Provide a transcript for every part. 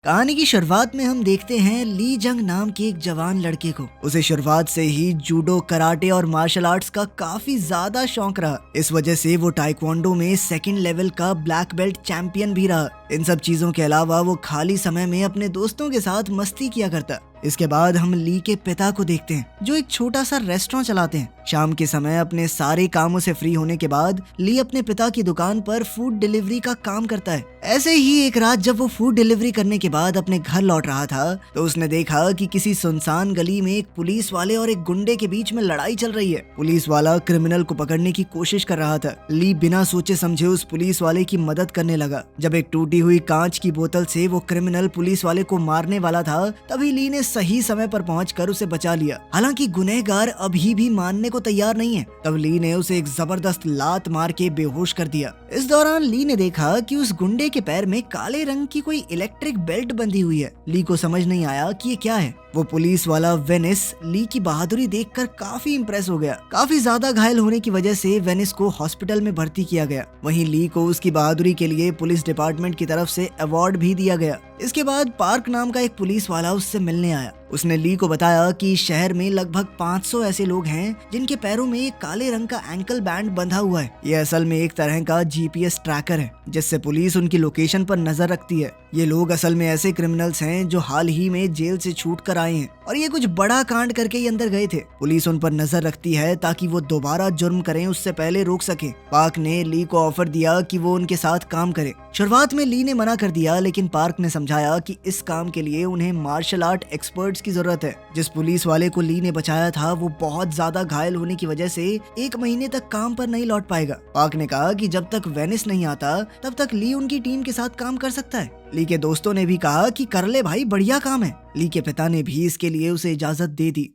कहानी की शुरुआत में हम देखते हैं ली जंग नाम के एक जवान लड़के को। उसे शुरुआत से ही जूडो, कराटे और मार्शल आर्ट्स का काफी ज्यादा शौक रहा। इस वजह से वो टाइक्वांडो में सेकंड लेवल का ब्लैक बेल्ट चैंपियन भी रहा। इन सब चीजों के अलावा वो खाली समय में अपने दोस्तों के साथ मस्ती किया करता। इसके बाद हम ली के पिता को देखते हैं, जो एक छोटा सा रेस्टोरेंट चलाते हैं। शाम के समय अपने सारे कामों से फ्री होने के बाद ली अपने पिता की दुकान पर फूड डिलीवरी का काम करता है। ऐसे ही एक रात जब वो फूड डिलीवरी करने के बाद अपने घर लौट रहा था, तो उसने देखा कि किसी सुनसान गली में एक पुलिस वाले और एक गुंडे के बीच में लड़ाई चल रही है। पुलिस वाला क्रिमिनल को पकड़ने की कोशिश कर रहा था। ली बिना सोचे समझे उस पुलिस वाले की मदद करने लगा। जब एक टूटी हुई कांच की बोतल से वो क्रिमिनल पुलिस वाले को मारने वाला था, तभी ली ने सही समय पर पहुंचकर उसे बचा लिया। हालांकि गुनहगार अभी भी मानने को तैयार नहीं है। तब ली ने उसे एक जबरदस्त लात मार के बेहोश कर दिया। इस दौरान ली ने देखा कि उस गुंडे के पैर में काले रंग की कोई इलेक्ट्रिक बेल्ट बंधी हुई है। ली को समझ नहीं आया कि ये क्या है। वो पुलिस वाला वेनिस ली की बहादुरी देखकर काफी इम्प्रेस हो गया। काफी ज्यादा घायल होने की वजह से वेनिस को हॉस्पिटल में भर्ती किया गया। वहीं ली को उसकी बहादुरी के लिए पुलिस डिपार्टमेंट की तरफ से अवार्ड भी दिया गया। इसके बाद पार्क नाम का एक पुलिस वाला उससे मिलने आया। उसने ली को बताया कि शहर में लगभग 500 ऐसे लोग हैं जिनके पैरों में एक काले रंग का एंकल बैंड बंधा हुआ है। ये असल में एक तरह का जीपीएस ट्रैकर है, जिससे पुलिस उनकी लोकेशन पर नजर रखती है। ये लोग असल में ऐसे क्रिमिनल्स हैं जो हाल ही में जेल से छूट कर आए हैं और ये कुछ बड़ा कांड करके ही अंदर गए थे। पुलिस उन पर नजर रखती है ताकि वो दोबारा जुर्म करें उससे पहले रोक सके। पार्क ने ली को ऑफर दिया कि वो उनके साथ काम करे। शुरुआत में ली ने मना कर दिया, लेकिन पार्क ने समझाया कि इस काम के लिए उन्हें मार्शल आर्ट एक्सपर्ट्स की जरूरत है। जिस पुलिस वाले को ली ने बचाया था वो बहुत ज्यादा घायल होने की वजह से 1 महीने तक काम पर नहीं लौट पाएगा। पार्क ने कहा कि जब तक वेनिस नहीं आता तब तक ली उनकी टीम के साथ काम कर सकता है। ली के दोस्तों ने भी कहा कि कर ले भाई, बढ़िया काम है। ली के पिता ने भी इसके लिए उसे इजाजत दे दी।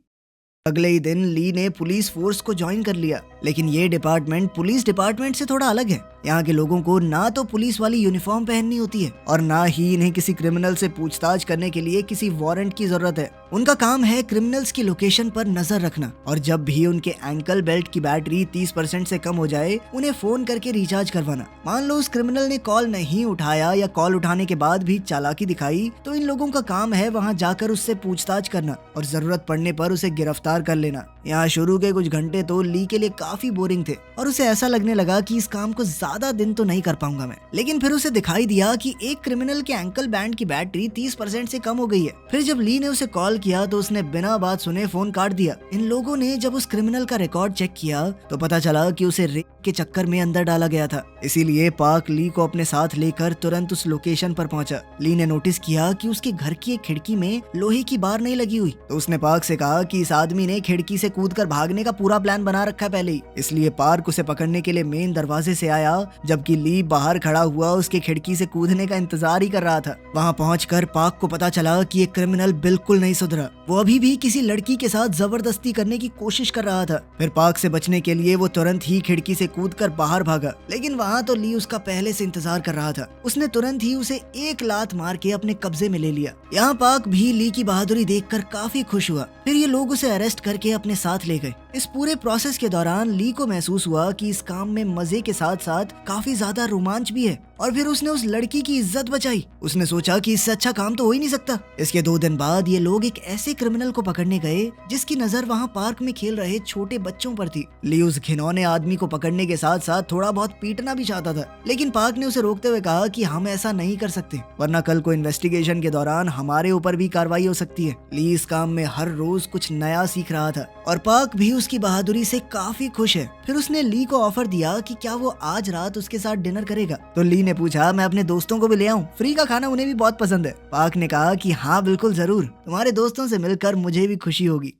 अगले ही दिन ली ने पुलिस फोर्स को ज्वाइन कर लिया, लेकिन ये डिपार्टमेंट पुलिस डिपार्टमेंट से थोड़ा अलग है। यहाँ के लोगों को ना तो पुलिस वाली यूनिफॉर्म पहननी होती है और ना ही इन्हें किसी क्रिमिनल से पूछताछ करने के लिए किसी वारंट की जरूरत है। उनका काम है क्रिमिनल्स की लोकेशन पर नजर रखना, और जब भी उनके एंकल बेल्ट की बैटरी 30% से कम हो जाए उन्हें फोन करके रिचार्ज करवाना। मान लो उस क्रिमिनल ने कॉल नहीं उठाया या कॉल उठाने के बाद भी चालाकी दिखाई, तो इन लोगों का काम है वहाँ जाकर उससे पूछताछ करना और जरूरत पड़ने पर उसे गिरफ्तार कर लेना। यहाँ शुरू के कुछ घंटे तो ली के लिए काफी बोरिंग थे और उसे ऐसा लगने लगा कि इस काम को ज्यादा दिन तो नहीं कर पाऊंगा मैं। लेकिन फिर उसे दिखाई दिया कि एक क्रिमिनल के एंकल बैंड की बैटरी 30% से कम हो गई है। फिर जब ली ने उसे कॉल किया तो उसने बिना बात सुने फोन काट दिया। इन लोगों ने जब उस क्रिमिनल का रिकॉर्ड चेक किया तो पता चला कि उसे रेप के चक्कर में अंदर डाला गया था। इसीलिए पार्क ली को अपने साथ लेकर तुरंत उस लोकेशन पर पहुंचा। ली ने नोटिस किया कि उसके घर की एक खिड़की में लोहे की बार नहीं लगी हुई, तो उसने पार्क से कहा कि इस आदमी ने खिड़की से कूदकर भागने का पूरा प्लान बना रखा है पहले ही। इसलिए पार्क उसे पकड़ने के लिए मेन दरवाजे से आया, जबकि ली बाहर खड़ा हुआ उसके खिड़की से कूदने का इंतजार ही कर रहा था। वहाँ पहुंचकर पार्क को पता चला कि ये क्रिमिनल बिल्कुल नहीं सुधरा। वो अभी भी किसी लड़की के साथ जबरदस्ती करने की कोशिश कर रहा था। फिर पार्क से बचने के लिए वो तुरंत ही खिड़की से कूदकर बाहर भागा, लेकिन वहाँ तो ली उसका पहले से इंतजार कर रहा था। उसने तुरंत ही उसे एक लात मार के अपने कब्जे में ले लिया। यहाँ पार्क भी ली की बहादुरी देखकर काफी खुश हुआ। फिर ये लोग उसे अरेस्ट करके अपने साथ ले गए। इस पूरे प्रोसेस के दौरान ली को महसूस हुआ कि इस काम में मजे के साथ साथ काफी ज्यादा रोमांच भी है, और फिर उसने उस लड़की की इज्जत बचाई। उसने सोचा कि इससे अच्छा काम तो हो ही नहीं सकता। इसके 2 दिन बाद ये लोग एक ऐसे क्रिमिनल को पकड़ने गए जिसकी नजर वहाँ पार्क में खेल रहे छोटे बच्चों पर थी। ली उस घिनौने आदमी को पकड़ने के साथ साथ थोड़ा बहुत पीटना भी चाहता था, लेकिन पार्क ने उसे रोकते हुए कहा कि हम ऐसा नहीं कर सकते, वरना कल को इन्वेस्टिगेशन के दौरान हमारे ऊपर भी कार्रवाई हो सकती है। ली इस काम में हर रोज कुछ नया सीख रहा था और पार्क भी उसकी बहादुरी से काफी खुश है। फिर उसने ली को ऑफर दिया कि क्या वो आज रात उसके साथ डिनर करेगा। तो ली ने पूछा, मैं अपने दोस्तों को भी ले आऊं, फ्री का खाना उन्हें भी बहुत पसंद है। पार्क ने कहा कि हाँ बिल्कुल जरूर, तुम्हारे दोस्तों से मिलकर मुझे भी खुशी होगी।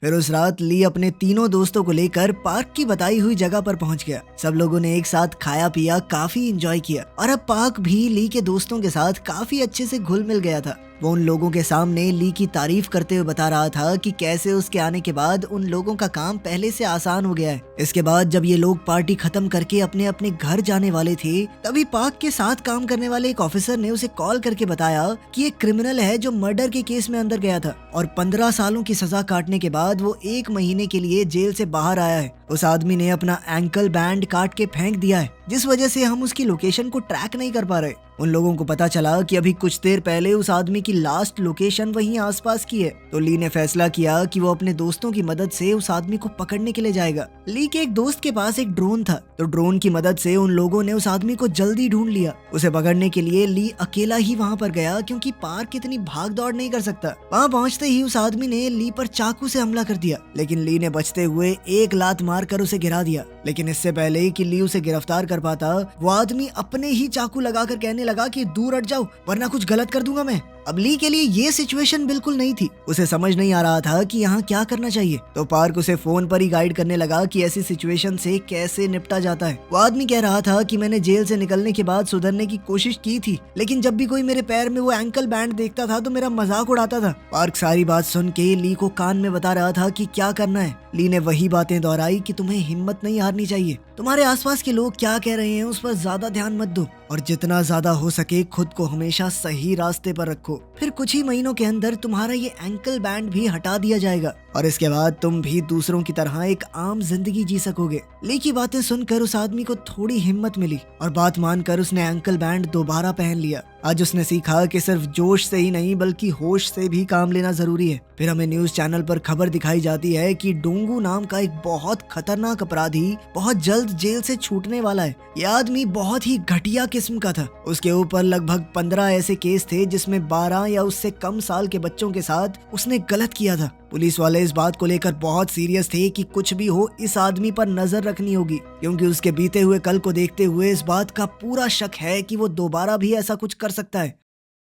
फिर उस रात ली अपने तीनों दोस्तों को लेकर पार्क की बताई हुई जगह पर पहुंच गया। सब लोगों ने एक साथ खाया पिया, काफी एंजॉय किया, और अब पार्क भी ली के दोस्तों के साथ काफी अच्छे से घुल मिल गया था। वो उन लोगों के सामने ली की तारीफ करते हुए बता रहा था कि कैसे उसके आने के बाद उन लोगों का काम पहले से आसान हो गया है। इसके बाद जब ये लोग पार्टी खत्म करके अपने अपने घर जाने वाले थे, तभी पार्क के साथ काम करने वाले एक ऑफिसर ने उसे कॉल करके बताया कि एक क्रिमिनल है जो मर्डर के केस में अंदर गया था और 15 सालों की सजा काटने के बाद वो 1 महीने के लिए जेल से बाहर आया है। उस आदमी ने अपना एंकल बैंड काट के फेंक दिया है, जिस वजह से हम उसकी लोकेशन को ट्रैक नहीं कर पा रहे। उन लोगों को पता चला कि अभी कुछ देर पहले उस आदमी की लास्ट लोकेशन वहीं आसपास की है। तो ली ने फैसला किया कि वो अपने दोस्तों की मदद से उस आदमी को पकड़ने के लिए जाएगा। ली के एक दोस्त के पास एक ड्रोन था, तो ड्रोन की मदद से उन लोगों ने उस आदमी को जल्दी ढूंढ लिया। उसे पकड़ने के लिए ली अकेला ही वहाँ पर गया, क्योंकि पार्क इतनी भाग दौड़ नहीं कर सकता। वहाँ पहुँचते ही उस आदमी ने ली पर चाकू से हमला कर दिया, लेकिन ली ने बचते हुए एक लात मारकर उसे गिरा दिया। लेकिन इससे पहले कि ली उसे गिरफ्तार कर पाता, वो आदमी अपने ही चाकू लगाकर कहने लगा कि दूर हट जाओ वरना कुछ गलत कर दूंगा मैं। अब ली के लिए ये सिचुएशन बिल्कुल नहीं थी। उसे समझ नहीं आ रहा था कि यहाँ क्या करना चाहिए। तो पार्क उसे फोन पर ही गाइड करने लगा कि ऐसी सिचुएशन से कैसे निपटा जाता है। वो आदमी कह रहा था कि मैंने जेल से निकलने के बाद सुधरने की कोशिश की थी, लेकिन जब भी कोई मेरे पैर में वो एंकल बैंड देखता था तो मेरा मजाक उड़ाता था। पार्क सारी बात सुन के ली को कान में बता रहा था कि क्या करना है। ली ने वही बातें दोहराई कि तुम्हें हिम्मत नहीं हारनी चाहिए, तुम्हारे आसपास के लोग क्या कह रहे हैं उस पर ज्यादा ध्यान मत दो, और जितना ज्यादा हो सके खुद को हमेशा सही रास्ते पर रखो। फिर कुछ ही महीनों के अंदर तुम्हारा ये एंकल बैंड भी हटा दिया जाएगा और इसके बाद तुम भी दूसरों की तरह एक आम जिंदगी जी सकोगे। ली की बातें सुनकर उस आदमी को थोड़ी हिम्मत मिली और बात मानकर उसने एंकल बैंड दोबारा पहन लिया। आज उसने सीखा कि सिर्फ जोश से ही नहीं बल्कि होश से भी काम लेना जरूरी है। फिर हमें न्यूज चैनल पर खबर दिखाई जाती है कि डोंगू नाम का एक बहुत खतरनाक अपराधी बहुत जल्द जेल से छूटने वाला है। यह आदमी बहुत ही घटिया किस्म का था। उसके ऊपर लगभग 15 ऐसे केस थे जिसमें 12 या उससे कम साल के बच्चों के साथ उसने गलत किया था। पुलिस वाले इस बात को लेकर बहुत सीरियस थे कि कुछ भी हो इस आदमी पर नजर रखनी होगी, क्योंकि उसके बीते हुए कल को देखते हुए इस बात का पूरा शक है कि वो दोबारा भी ऐसा कुछ कर सकता है।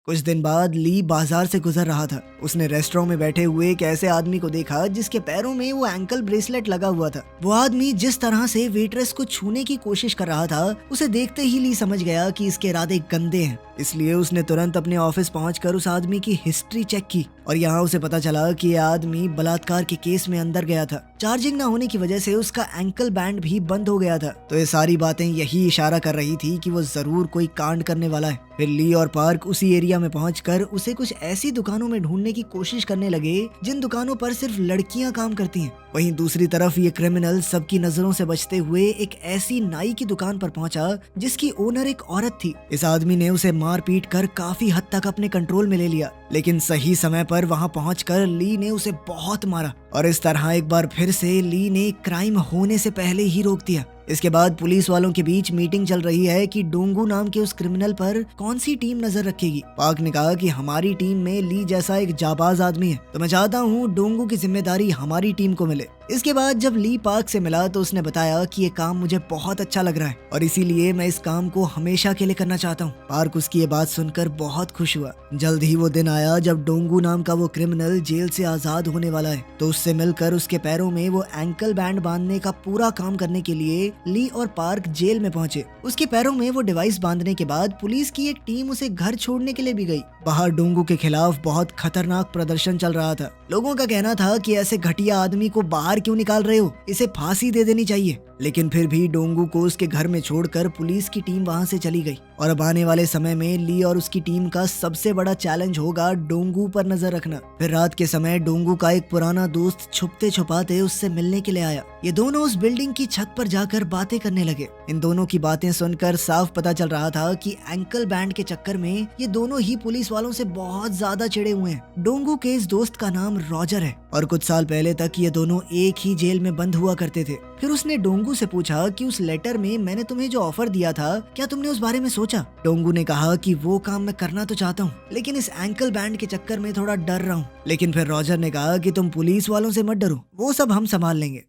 कुछ दिन बाद ली बाजार से गुजर रहा था। उसने रेस्टोरेंट में बैठे हुए एक ऐसे आदमी को देखा जिसके पैरों में वो एंकल ब्रेसलेट लगा हुआ था। वो आदमी जिस तरह से वेट्रेस को छूने की कोशिश कर रहा था, उसे देखते ही ली समझ गया कि इसके इरादे गंदे हैं। इसलिए उसने तुरंत अपने ऑफिस पहुंचकर उस आदमी की हिस्ट्री चेक की और यहाँ उसे पता चला कि यह आदमी बलात्कार के केस में अंदर गया था। चार्जिंग न होने की वजह से उसका एंकल बैंड भी बंद हो गया था। तो ये सारी बातें यही इशारा कर रही थी कि वो जरूर कोई कांड करने वाला है। फिर ली और पार्क उसी एरिया में पहुंचकर उसे कुछ ऐसी दुकानों में ढूंढने की कोशिश करने लगे जिन दुकानों पर सिर्फ लड़कियां काम करती हैं। वहीं दूसरी तरफ ये क्रिमिनल सबकी नजरों से बचते हुए एक ऐसी नाई की दुकान पर पहुंचा जिसकी ओनर एक औरत थी। इस आदमी ने उसे मार पीट कर काफी हद तक अपने कंट्रोल में ले लिया, लेकिन सही समय पर वहां पहुंचकर ली ने उसे बहुत मारा और इस तरह एक बार फिर से ली ने क्राइम होने से पहले ही रोक दिया। इसके बाद पुलिस वालों के बीच मीटिंग चल रही है कि डोंगू नाम के उस क्रिमिनल पर कौन सी टीम नजर रखेगी। पार्क ने कहा कि हमारी टीम में ली जैसा एक जाबाज आदमी है, तो मैं चाहता हूँ डोंगू की जिम्मेदारी हमारी टीम को मिले। इसके बाद जब ली पार्क से मिला तो उसने बताया कि ये काम मुझे बहुत अच्छा लग रहा है और इसीलिए मैं इस काम को हमेशा के लिए करना चाहता हूँ। पार्क उसकी ये बात सुनकर बहुत खुश हुआ। जल्द ही वो दिन आया जब डोंगू नाम का वो क्रिमिनल जेल से आजाद होने वाला है, तो उससे मिलकर उसके पैरों में वो एंकल बैंड बांधने का पूरा काम करने के लिए ली और पार्क जेल में पहुंचे। उसके पैरों में वो डिवाइस बांधने के बाद पुलिस की एक टीम उसे घर छोड़ने के लिए भी गई। बाहर डोंगू के खिलाफ बहुत खतरनाक प्रदर्शन चल रहा था। लोगों का कहना था कि ऐसे घटिया आदमी को बाहर क्यों निकाल रहे हो, इसे फांसी दे देनी चाहिए। लेकिन फिर भी डोंगू को उसके घर में छोड़कर पुलिस की टीम वहां से चली गई। और अब आने वाले समय में ली और उसकी टीम का सबसे बड़ा चैलेंज होगा डोंगू पर नजर रखना। फिर रात के समय डोंगू का एक पुराना दोस्त छुपते छुपाते उससे मिलने के लिए आया। ये दोनों उस बिल्डिंग की छत पर जाकर बातें करने लगे। इन दोनों की बातें सुनकर साफ पता चल रहा था कि एंकल बैंड के चक्कर में ये दोनों ही पुलिस वालों से बहुत ज्यादा चिढ़े हुए हैं। डोंगू के इस दोस्त का नाम रॉजर है और कुछ साल पहले तक ये दोनों एक ही जेल में बंद हुआ करते थे। फिर उसने डोंगू से पूछा कि उस लेटर में मैंने तुम्हें जो ऑफर दिया था, क्या तुमने उस बारे में सोचा? डोंगू ने कहा कि वो काम मैं करना तो चाहता हूँ, लेकिन इस एंकल बैंड के चक्कर में थोड़ा डर रहा हूँ। लेकिन फिर रॉजर ने कहा कि तुम पुलिस वालों से मत डरो, वो सब हम संभाल लेंगे।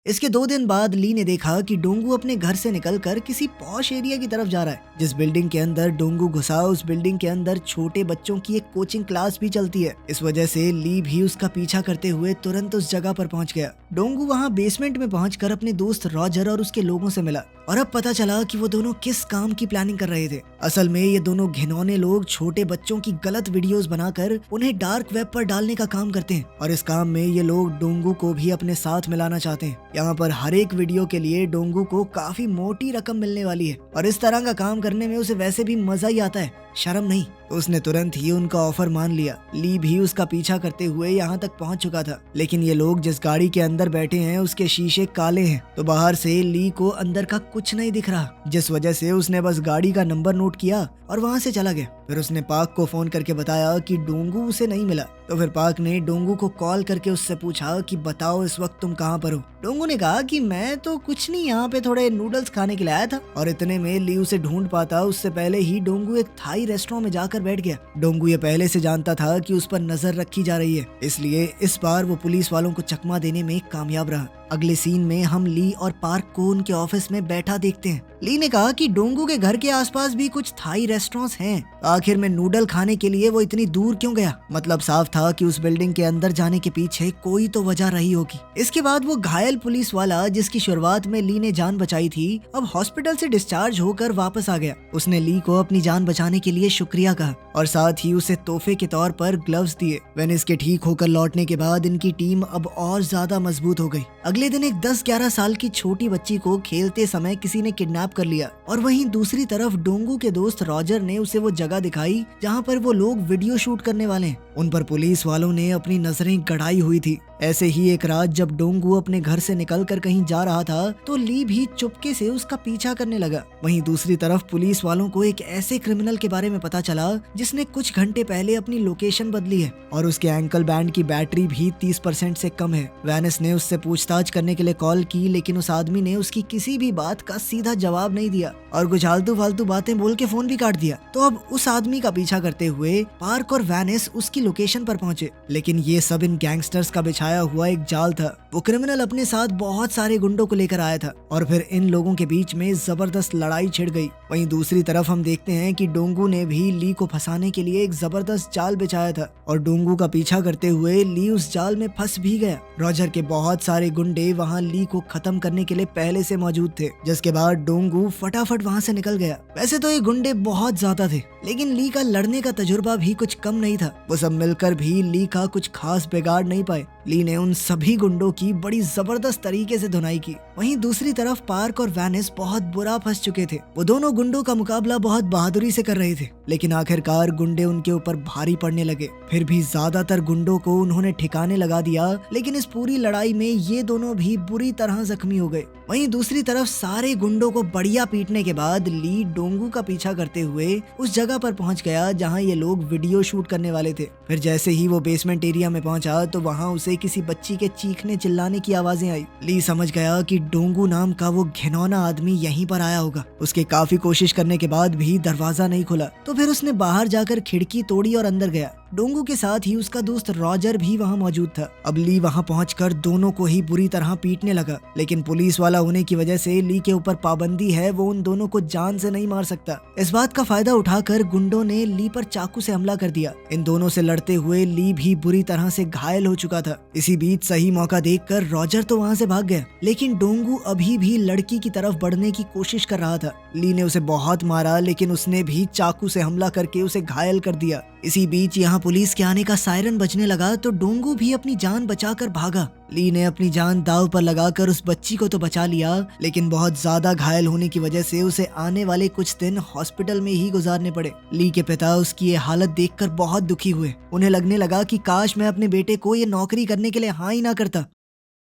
इसके 2 दिन बाद ली ने देखा कि डोंगू अपने घर से निकलकर किसी पॉश एरिया की तरफ जा रहा है। जिस बिल्डिंग के अंदर डोंगू घुसा उस बिल्डिंग के अंदर छोटे बच्चों की एक कोचिंग क्लास भी चलती है। इस वजह से ली भी उसका पीछा करते हुए तुरंत उस जगह पर पहुंच गया। डोंगू वहां बेसमेंट में पहुंचकर अपने दोस्त रॉजर और उसके लोगों से मिला और अब पता चला कि वो दोनों किस काम की प्लानिंग कर रहे थे। असल में ये दोनों घिनौने लोग छोटे बच्चों की गलत वीडियोस बनाकर उन्हें डार्क वेब पर डालने का काम करते हैं और इस काम में ये लोग डोंगू को भी अपने साथ मिलाना चाहते हैं। यहाँ पर हर एक वीडियो के लिए डोंगू को काफी मोटी रकम मिलने वाली है और इस तरह का काम करने में उसे वैसे भी मजा ही आता है, शर्म नहीं। तो उसने तुरंत ही उनका ऑफर मान लिया। ली भी उसका पीछा करते हुए यहाँ तक पहुँच चुका था, लेकिन ये लोग जिस गाड़ी के अंदर बैठे हैं उसके शीशे काले हैं, तो बाहर से ली को अंदर का कुछ नहीं दिख रहा, जिस वजह से उसने बस गाड़ी का नंबर नोट किया और वहाँ से चला गया। फिर उसने पार्क को फोन करके बताया कि डोंगू उसे नहीं मिला। तो फिर पार्क ने डोंगू को कॉल करके उससे पूछा कि बताओ इस वक्त तुम कहाँ पर हो। डोंगू ने कहा कि मैं तो कुछ नहीं, यहाँ पे थोड़े नूडल्स खाने के लिए आया था। और इतने में ली उसे ढूंढ पाता उससे पहले ही डोंगू एक थाई रेस्टोरेंट में जाकर बैठ गया। डोंगू ये पहले से जानता था कि उस पर नजर रखी जा रही है, इसलिए इस बार वो पुलिस वालों को चकमा देने में कामयाब रहा। अगले सीन में हम ली और पार्क को उनके ऑफिस में बैठा देखते हैं। ली ने कहा कि डोंगू के घर के आसपास भी कुछ थाई रेस्टोरेंट्स हैं, आखिर में नूडल खाने के लिए वो इतनी दूर क्यों गया। मतलब साफ था कि उस बिल्डिंग के अंदर जाने के पीछे कोई तो वजह रही होगी। इसके बाद वो घायल पुलिस वाला जिसकी शुरुआत में ली ने जान बचाई थी, अब हॉस्पिटल से डिस्चार्ज होकर वापस आ गया। उसने ली को अपनी जान बचाने के लिए शुक्रिया कहा और साथ ही उसे तोहफे के तौर पर ग्लव्स दिए। वेनिस के ठीक होकर लौटने के बाद इनकी टीम अब और ज्यादा मजबूत हो गई। अगले दिन एक 10-11 साल की छोटी बच्ची को खेलते समय किसी ने किडनैप कर लिया और वहीं दूसरी तरफ डोंगू के दोस्त रॉजर ने उसे वो जगह दिखाई जहां पर वो लोग वीडियो शूट करने वाले हैं। उन पर पुलिस वालों ने अपनी नजरें गड़ाई हुई थी। ऐसे ही एक रात जब डोंगू अपने घर से निकलकर कहीं जा रहा था तो ली भी चुपके से उसका पीछा करने लगा। वहीं दूसरी तरफ पुलिस वालों को एक ऐसे क्रिमिनल के बारे में पता चला जिसने कुछ घंटे पहले अपनी लोकेशन बदली है और उसके एंकल बैंड की बैटरी भी 30% से कम है। वेनिस ने उससे पूछताछ करने के लिए कॉल की, लेकिन उस आदमी ने उसकी किसी भी बात का सीधा जवाब नहीं दिया और कुछ आलतू फालतू बातें बोल के फोन भी काट दिया। तो अब उस आदमी का पीछा करते हुए पार्क और वेनिस उसकी लोकेशन पर पहुंचे, लेकिन ये सब इन गैंगस्टर्स का बिछाया हुआ एक जाल था। वो क्रिमिनल अपने साथ बहुत सारे गुंडों को लेकर आया था और फिर इन लोगों के बीच में जबरदस्त लड़ाई छिड़ गई। वहीं दूसरी तरफ हम देखते हैं कि डोंगू ने भी ली को फंसाने के लिए एक जबरदस्त जाल बिछाया था और डोंगू का पीछा करते हुए ली उस जाल में फंस भी गया। रॉजर के बहुत सारे गुंडे वहाँ ली को खत्म करने के लिए पहले से मौजूद थे, जिसके बाद डोंगू फटाफट वहाँ से निकल गया। वैसे तो ये गुंडे बहुत ज्यादा थे, लेकिन ली का लड़ने का तजुर्बा भी कुछ कम नहीं था। वो सब मिलकर भी ली का कुछ खास बिगाड़ नहीं पाए। ली ने उन सभी गुंडों की बड़ी जबरदस्त तरीके से धुनाई की। वहीं दूसरी तरफ पार्क और वेनिस बहुत बुरा फंस चुके थे। वो दोनों गुंडों का मुकाबला बहुत बहादुरी से कर रहे थे, लेकिन आखिरकार गुंडे उनके ऊपर भारी पड़ने लगे। फिर भी ज्यादातर गुंडों को उन्होंने ठिकाने लगा दिया, लेकिन इस पूरी लड़ाई में ये दोनों भी बुरी तरह जख्मी हो गए। वहीं दूसरी तरफ सारे गुंडों को बढ़िया पीटने के बाद ली डोंगू का पीछा करते हुए उस जगह पर पहुंच गया जहां ये लोग वीडियो शूट करने वाले थे। फिर जैसे ही वो बेसमेंट एरिया में पहुंचा तो वहां उसे किसी बच्ची के चीखने चिल्लाने की आवाजें आई। ली समझ गया कि डोंगू नाम का वो घिनौना आदमी यहीं पर आया होगा। उसके काफी कोशिश करने के बाद भी दरवाजा नहीं खुला, तो फिर उसने बाहर जाकर खिड़की तोड़ी और अंदर गया। डोंगू के साथ ही उसका दोस्त रॉजर भी वहाँ मौजूद था। अब ली वहाँ पहुंचकर दोनों को ही बुरी तरह पीटने लगा, लेकिन पुलिस वाला होने की वजह से ली के ऊपर पाबंदी है, वो उन दोनों को जान से नहीं मार सकता। इस बात का फायदा उठाकर गुंडों ने ली पर चाकू से हमला कर दिया। इन दोनों से लड़ते हुए ली भी बुरी तरह से घायल हो चुका था। इसी बीच सही मौका देखकर रॉजर तो वहाँ से भाग गया, लेकिन डोंगू अभी भी लड़की की तरफ बढ़ने की कोशिश कर रहा था। ली ने उसे बहुत मारा, लेकिन उसने भी चाकू से हमला करके उसे घायल कर दिया। इसी बीच यहाँ पुलिस के आने का सायरन बजने लगा तो डोंगू भी अपनी जान बचाकर भागा। ली ने अपनी जान दांव पर लगाकर उस बच्ची को तो बचा लिया, लेकिन बहुत ज्यादा घायल होने की वजह से उसे आने वाले कुछ दिन हॉस्पिटल में ही गुजारने पड़े। ली के पिता उसकी ये हालत देखकर बहुत दुखी हुए। उन्हें लगने लगा कि काश मैं अपने बेटे को ये नौकरी करने के लिए हाँ ही ना करता।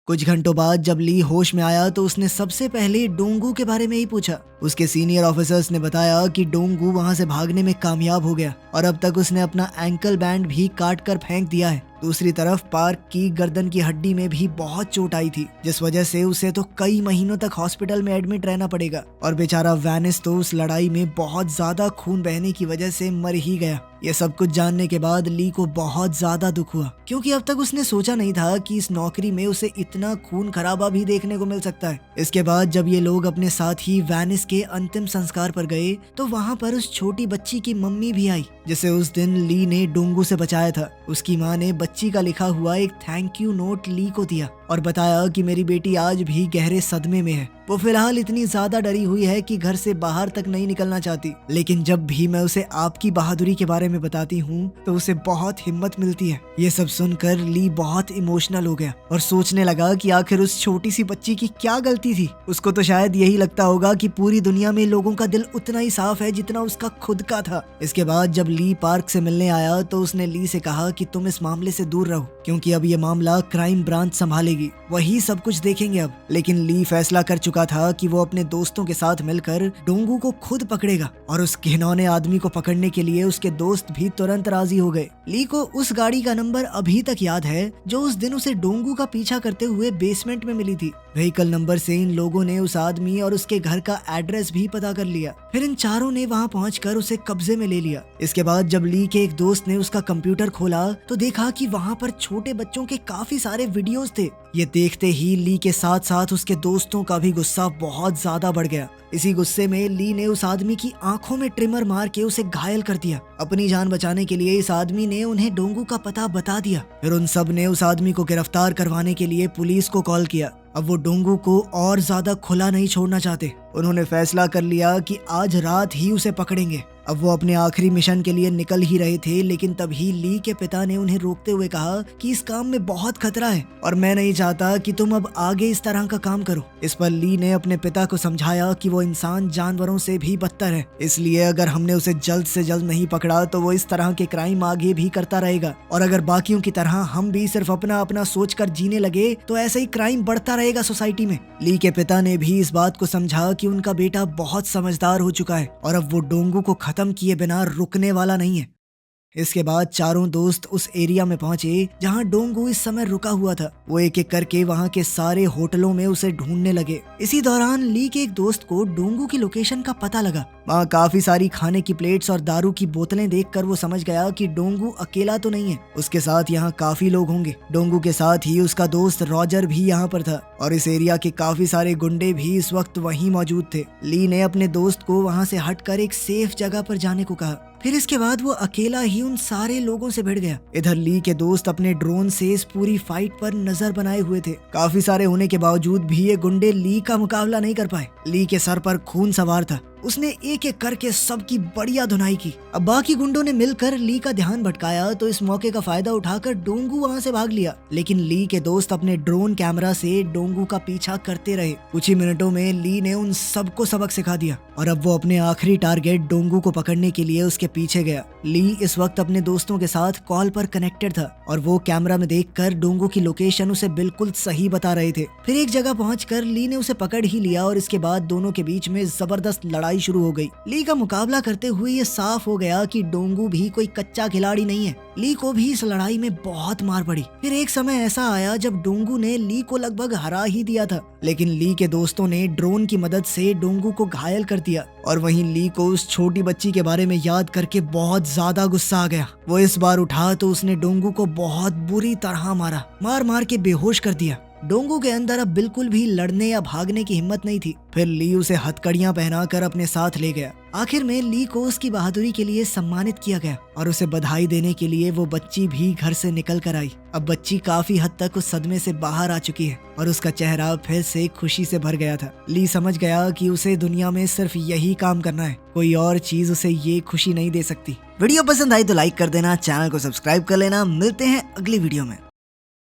कुछ घंटों बाद जब ली होश में आया तो उसने सबसे पहले डोंगू के बारे में ही पूछा। उसके सीनियर ऑफिसर्स ने बताया कि डोंगू वहां से भागने में कामयाब हो गया और अब तक उसने अपना एंकल बैंड भी काट कर फेंक दिया है। दूसरी तरफ पार्क की गर्दन की हड्डी में भी बहुत चोट आई थी, जिस वजह से उसे तो कई महीनों तक हॉस्पिटल में एडमिट रहना पड़ेगा। और बेचारा वेनिस तो उस लड़ाई में बहुत ज्यादा खून बहने की वजह से मर ही गया। ये सब कुछ जानने के बाद ली को बहुत ज्यादा दुख हुआ, क्योंकि अब तक उसने सोचा नहीं था कि इस नौकरी में उसे इतना खून खराबा भी देखने को मिल सकता है। इसके बाद जब ये लोग अपने साथ ही वेनिस के अंतिम संस्कार पर गए तो वहाँ पर उस छोटी बच्ची की मम्मी भी आई, जिसे उस दिन ली ने डोंगू से बचाया था। उसकी माँ ने बच्ची का लिखा हुआ एक थैंक यू नोट ली को दिया और बताया कि मेरी बेटी आज भी गहरे सदमे में है। वो फिलहाल इतनी ज्यादा डरी हुई है कि घर से बाहर तक नहीं निकलना चाहती, लेकिन जब भी मैं उसे आपकी बहादुरी के बारे में बताती हूँ तो उसे बहुत हिम्मत मिलती है। ये सब सुनकर ली बहुत इमोशनल हो गया और सोचने लगा कि आखिर उस छोटी सी बच्ची की क्या गलती थी। उसको तो शायद यही लगता होगा कि पूरी दुनिया में लोगों का दिल उतना ही साफ है जितना उसका खुद का था। इसके बाद जब ली पार्क से मिलने आया तो उसने ली से कहा कि तुम इस मामले से दूर रहो, क्योंकि अब ये मामला क्राइम ब्रांच संभालेगी, वही सब कुछ देखेंगे अब। लेकिन ली फैसला कर चुका था कि वो अपने दोस्तों के साथ मिलकर डोंगू को खुद पकड़ेगा और उस घिनौने आदमी को पकड़ने के लिए उसके दोस्त भी तुरंत राजी हो गए। ली को उस गाड़ी का नंबर अभी तक याद है जो उस दिन उसे डोंगू का पीछा करते हुए बेसमेंट में मिली थी। व्हीकल नंबर से इन लोगों ने उस आदमी और उसके घर का एड्रेस भी पता कर लिया। फिर इन चारों ने वहां पहुंचकर उसे कब्जे में ले लिया। इसके बाद जब ली के एक दोस्त ने उसका कंप्यूटर खोला तो देखा कि वहां पर छोटे बच्चों के काफी सारे वीडियोस थे। ये देखते ही ली के साथ साथ उसके दोस्तों का भी गुस्सा बहुत ज्यादा बढ़ गया। इसी गुस्से में ली ने उस आदमी की आंखों में ट्रिमर मार के उसे घायल कर दिया। अपनी जान बचाने के लिए इस आदमी ने उन्हें डोंगू का पता बता दिया। फिर उन सब ने उस आदमी को गिरफ्तार करवाने के लिए पुलिस को कॉल किया। अब वो डोंगू को और ज्यादा खुला नहीं छोड़ना चाहते। उन्होंने फैसला कर लिया कि आज रात ही उसे पकड़ेंगे। अब वो अपने आखिरी मिशन के लिए निकल ही रहे थे, लेकिन तभी ली के पिता ने उन्हें रोकते हुए कहा कि इस काम में बहुत खतरा है और मैं नहीं चाहता कि तुम अब आगे इस तरह का काम करो। इस पर ली ने अपने पिता को समझाया कि वो इंसान जानवरों से भी बदतर है, इसलिए अगर हमने उसे जल्द से जल्द नहीं पकड़ा तो वो इस तरह के क्राइम आगे भी करता रहेगा और अगर बाकियों की तरह हम भी सिर्फ अपना अपना सोच कर जीने लगे तो ऐसे ही क्राइम बढ़ता रहेगा सोसाइटी में। ली के पिता ने भी इस बात को समझा कि उनका बेटा बहुत समझदार हो चुका है और अब वो डोंगू को खत्म किए बिना रुकने वाला नहीं है। इसके बाद चारों दोस्त उस एरिया में पहुंचे जहां डोंगू इस समय रुका हुआ था। वो एक एक करके वहां के सारे होटलों में उसे ढूंढने लगे। इसी दौरान ली के एक दोस्त को डोंगू की लोकेशन का पता लगा। वहां काफी सारी खाने की प्लेट्स और दारू की बोतलें देखकर वो समझ गया कि डोंगू अकेला तो नहीं है, उसके साथ यहाँ काफी लोग होंगे। डोंगू के साथ ही उसका दोस्त रॉजर भी यहाँ पर था और इस एरिया के काफी सारे गुंडे भी इस वक्त वहीं मौजूद थे। ली ने अपने दोस्त को वहां से हटकर एक सेफ जगह पर जाने को कहा। फिर इसके बाद वो अकेला ही उन सारे लोगों से भिड़ गया। इधर ली के दोस्त अपने ड्रोन से इस पूरी फाइट पर नजर बनाए हुए थे। काफी सारे होने के बावजूद भी ये गुंडे ली का मुकाबला नहीं कर पाए। ली के सर पर खून सवार था। उसने एक एक करके सबकी बढ़िया धुनाई की। अब बाकी गुंडों ने मिलकर ली का ध्यान भटकाया तो इस मौके का फायदा उठाकर डोंगू वहां से भाग लिया, लेकिन ली के दोस्त अपने ड्रोन कैमरा से डोंगू का पीछा करते रहे। कुछ ही मिनटों में ली ने उन सबको सबक सिखा दिया और अब वो अपने आखिरी टारगेट डोंगू को पकड़ने के लिए उसके पीछे गया। ली इस वक्त अपने दोस्तों के साथ कॉल पर कनेक्टेड था और वो कैमरा में देखकर डोंगू की लोकेशन उसे बिल्कुल सही बता रहे थे। फिर एक जगह पहुंचकर ली ने उसे पकड़ ही लिया और इसके बाद दोनों के बीच में जबरदस्त लड़ाई शुरू हो गई। ली का मुकाबला करते हुए ये साफ हो गया कि डोंगू भी कोई कच्चा खिलाड़ी नहीं है। ली को भी इस लड़ाई में बहुत मार पड़ी। फिर एक समय ऐसा आया जब डोंगू ने ली को लगभग हरा ही दिया था, लेकिन ली के दोस्तों ने ड्रोन की मदद से डोंगू को घायल कर दिया और वहीं ली को उस छोटी बच्ची के बारे में याद करके बहुत ज्यादा गुस्सा आ गया। वो इस बार उठा तो उसने डोंगू को बहुत बुरी तरह मार मार के बेहोश कर दिया। डोंगू के अंदर अब बिल्कुल भी लड़ने या भागने की हिम्मत नहीं थी। फिर ली उसे हथकड़ियां पहनाकर अपने साथ ले गया। आखिर में ली को उसकी बहादुरी के लिए सम्मानित किया गया और उसे बधाई देने के लिए वो बच्ची भी घर से निकल कर आई। अब बच्ची काफी हद तक उस सदमे से बाहर आ चुकी है और उसका चेहरा फिर से खुशी से भर गया था। ली समझ गया कि उसे दुनिया में सिर्फ यही काम करना है, कोई और चीज उसे ये खुशी नहीं दे सकती। वीडियो पसंद आई तो लाइक कर देना, चैनल को सब्सक्राइब कर लेना। मिलते हैं अगली वीडियो में।